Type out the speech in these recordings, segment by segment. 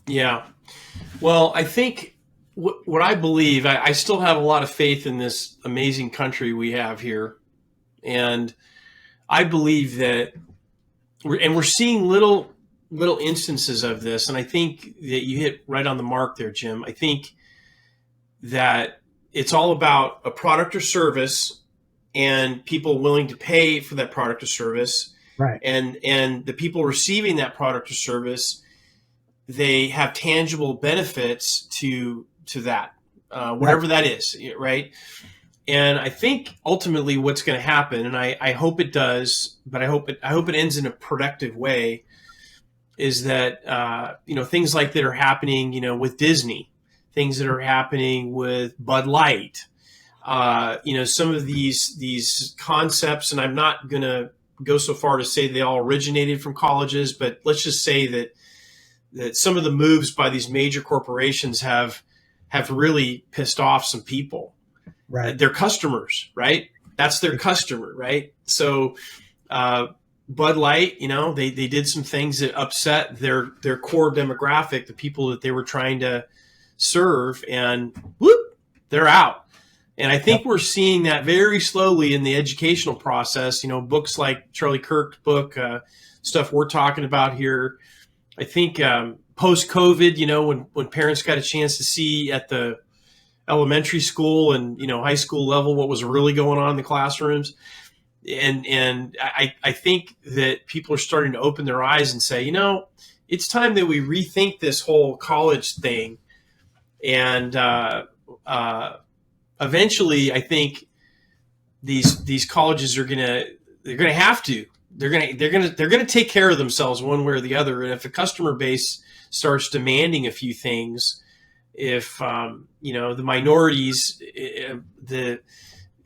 Yeah. Well, I think what I believe, I still have a lot of faith in this amazing country we have here. And I believe that, we're seeing little instances of this. And I think that you hit right on the mark there, Jim. I think that it's all about a product or service and people willing to pay for that product or service. Right. And the people receiving that product or service, they have tangible benefits to that, whatever Right. that is, right? And I think ultimately what's going to happen, and I hope it does, but I hope it ends in a productive way, is that things like that are happening, with Disney, things that are happening with Bud Light, some of these concepts, and I'm not going to go so far to say they all originated from colleges, but let's just say that some of the moves by these major corporations have really pissed off some people. Right. Their customers, right? That's their customer, right? So Bud Light, they did some things that upset their core demographic, the people that they were trying to serve, and whoop, they're out. And I think we're seeing that very slowly in the educational process. Books like Charlie Kirk's book, stuff we're talking about here. I think post-COVID, when parents got a chance to see at the elementary school and high school level what was really going on in the classrooms, and I think that people are starting to open their eyes and say, it's time that we rethink this whole college thing, and eventually, I think these colleges they're gonna have to they're gonna take care of themselves one way or the other. And if a customer base starts demanding a few things, if the minorities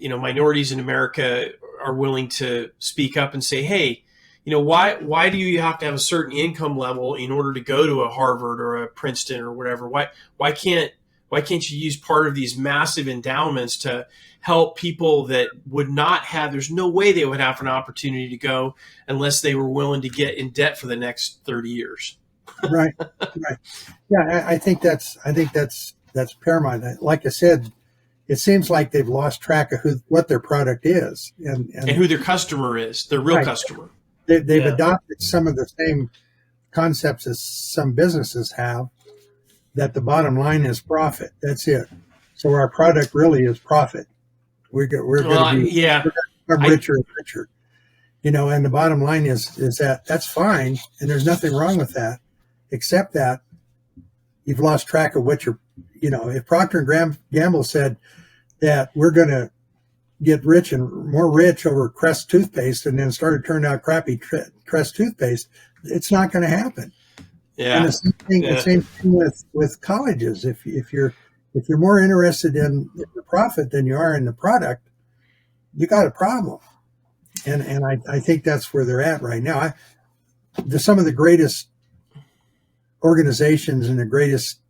minorities in America are willing to speak up and say, hey, why do you have to have a certain income level in order to go to a Harvard or a Princeton or whatever? Why can't you use part of these massive endowments to help people that would not have, there's no way they would have an opportunity to go unless they were willing to get in debt for the next 30 years. Right. Right. Yeah. I think that's paramount. Like I said, it seems like they've lost track of what their product is and who their customer is, their real customer. They've adopted some of the same concepts as some businesses have, that the bottom line is profit. That's it. So our product really is profit. We're going to become richer and richer, and the bottom line is that that's fine. And there's nothing wrong with that, except that you've lost track of what if Procter and Gamble said that we're going to get rich and more rich over Crest toothpaste and then started turning out crappy Crest toothpaste, it's not going to happen. Yeah. And the same thing with colleges. If you're more interested in the profit than you are in the product, you got a problem. And I think that's where they're at right now. Some of the greatest organizations and the greatest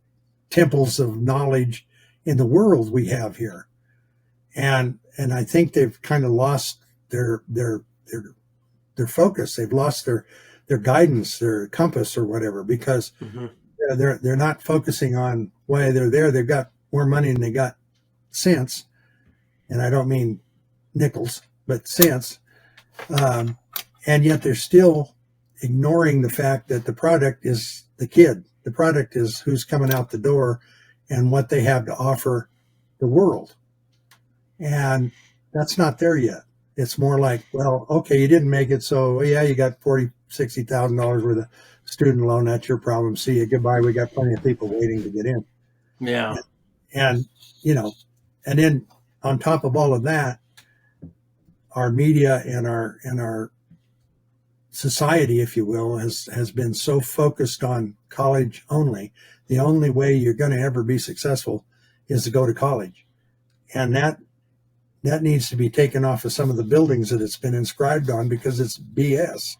temples of knowledge in the world we have here. And I think they've kind of lost their focus. They've lost their guidance, their compass or whatever, because they're not focusing on why they're there. They've got more money than they got cents. And I don't mean nickels, but cents. And yet they're still ignoring the fact that the product is the kid. The product is who's coming out the door and what they have to offer the world. And that's not there yet. It's more like, well, okay, you didn't make it. So yeah, you got $60,000 worth of student loan. That's your problem. See you. Goodbye. We got plenty of people waiting to get in. Yeah. And and then on top of all of that, our media and our society, if you will, has been so focused on college only. The only way you're going to ever be successful is to go to college. And that needs to be taken off of some of the buildings that it's been inscribed on, because it's BS.